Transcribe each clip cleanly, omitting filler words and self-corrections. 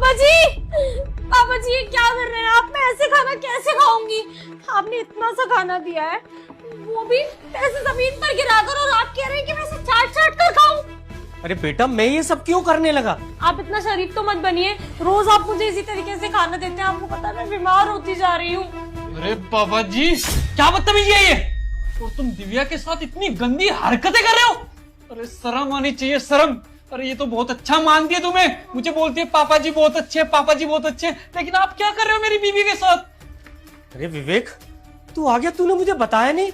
पापा जी, पापा जी ये क्या कर रहे हैं आप? मैं ऐसे खाना कैसे खाऊंगी? आपने इतना सा खाना दिया है, वो भी ऐसे जमीन पर गिराकर, और आप कह रहे हैं कि मैं इसे चाट चाट कर खाऊं? अरे बेटा, मैं ये सब क्यों करने लगा? आप इतना शरीफ तो मत बनिए। रोज आप मुझे इसी तरीके से खाना देते हैं, आपको पता है मैं बीमार होती जा रही हूँ। अरे पापा जी, क्या बदतमीजी है ये? और तुम दिव्या के साथ इतनी गंदी हरकतें कर रहे हो? अरे शर्म आनी चाहिए, शर्म। अरे ये तो बहुत अच्छा मानती है तुम्हें, मुझे बोलती है पापा जी बहुत अच्छे, पापा जी बहुत अच्छे, लेकिन आप क्या कर रहे हो मेरी बीवी के साथ? अरे विवेक, तू आ गया, तूने मुझे बताया नहीं।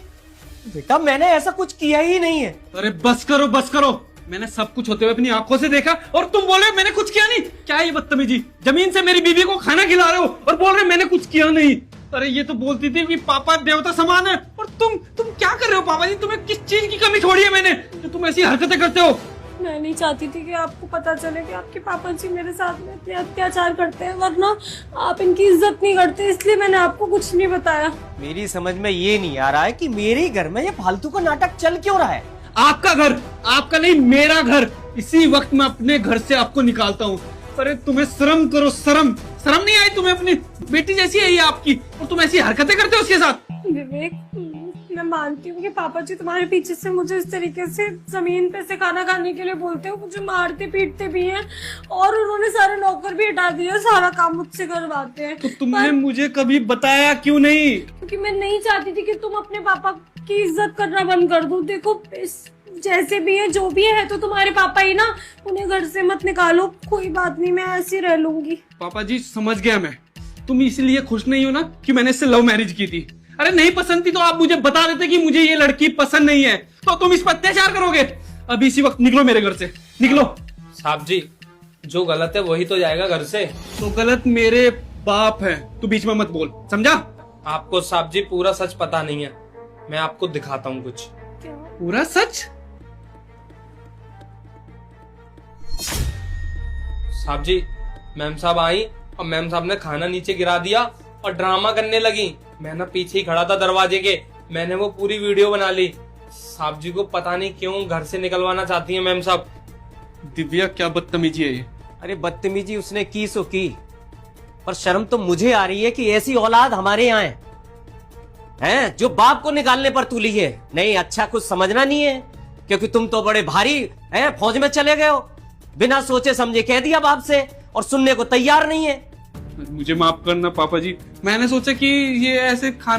बेटा मैंने ऐसा कुछ किया ही नहीं है। अरे बस करो, बस करो। मैंने सब कुछ होते हुए अपनी आंखों से देखा, और तुम बोल रहे हो मैंने कुछ किया नहीं? क्या ये बदतमीजी? जमीन से मेरी बीवी को खाना खिला रहे हो और बोल रहे हो मैंने कुछ किया नहीं। अरे ये तो बोलती थी कि पापा देवता समान है, और तुम क्या कर रहे हो पापा जी? तुम्हें किस चीज की कमी छोड़ी है मैंने जो तुम ऐसी हरकतें करते हो? मैं नहीं चाहती थी कि आपको पता चले कि आपके पापा जी मेरे साथ में इतने अत्याचार करते हैं, वरना आप इनकी इज्जत नहीं करते, इसलिए मैंने आपको कुछ नहीं बताया। मेरी समझ में ये नहीं आ रहा है कि मेरे घर में ये फालतू का नाटक चल क्यों रहा है। आपका घर, आपका नहीं मेरा घर। इसी वक्त मैं अपने घर से आपको निकालता हूँ। अरे तुम्हें शर्म करो, शर्म शर्म नहीं आई तुम्हें? अपनी बेटी जैसी है ये आपकी, और तुम ऐसी हरकतें करते हो उसके साथ। विवेक, मैं मानती हूँ कि पापा जी तुम्हारे पीछे से मुझे इस तरीके से जमीन पे से खाना खाने के लिए बोलते हो, मुझे मारते पीटते भी हैं, और उन्होंने सारे नौकर भी हटा दिए, सारा काम मुझसे करवाते हैं। तो तुमने मुझे कभी बताया क्यों नहीं? क्योंकि मैं नहीं चाहती थी कि तुम अपने पापा की इज्जत करना बंद कर दो। देखो जैसे भी है, जो भी है तो तुम्हारे पापा ही ना, उन्हें घर से मत निकालो। कोई बात नहीं, मैं ऐसी रह लूंगी। पापा जी समझ गया मैं, तुम इसलिए खुश नहीं हो ना कि मैंने इससे लव मैरिज की थी। अरे नहीं पसंद थी तो आप मुझे बता देते कि मुझे ये लड़की पसंद नहीं है, तो तुम इस पर अत्याचार करोगे। अभी इसी वक्त निकलो मेरे घर से, निकलो। साहब जी, जो गलत है वही तो जाएगा घर से। तो गलत मेरे बाप है, तू बीच में मत बोल, समझा? आपको साहब जी पूरा सच पता नहीं है, मैं आपको दिखाता हूँ कुछ। पूरा सच? साहब जी, मैम साहब आई और मैम साहब ने खाना नीचे गिरा दिया और ड्रामा करने लगी। मैं ना पीछे ही खड़ा था दरवाजे के, मैंने वो पूरी वीडियो बना ली। साहब जी को पता नहीं क्यों घर से निकलवाना चाहती है मैम साहब। दिव्या क्या बदतमीजी है ये? अरे बदतमीजी उसने की सो की, पर शर्म तो मुझे आ रही है कि ऐसी औलाद हमारे यहाँ है जो बाप को निकालने पर तुली है। नहीं, अच्छा कुछ समझना नहीं है, क्योंकि तुम तो बड़े भारी हैं, फौज में चले गए हो, बिना सोचे समझे कह दिया बाप से, और सुनने को तैयार नहीं है। मुझे माफ करना पापा जी, मैंने सोचा कि ये ऐसे खाना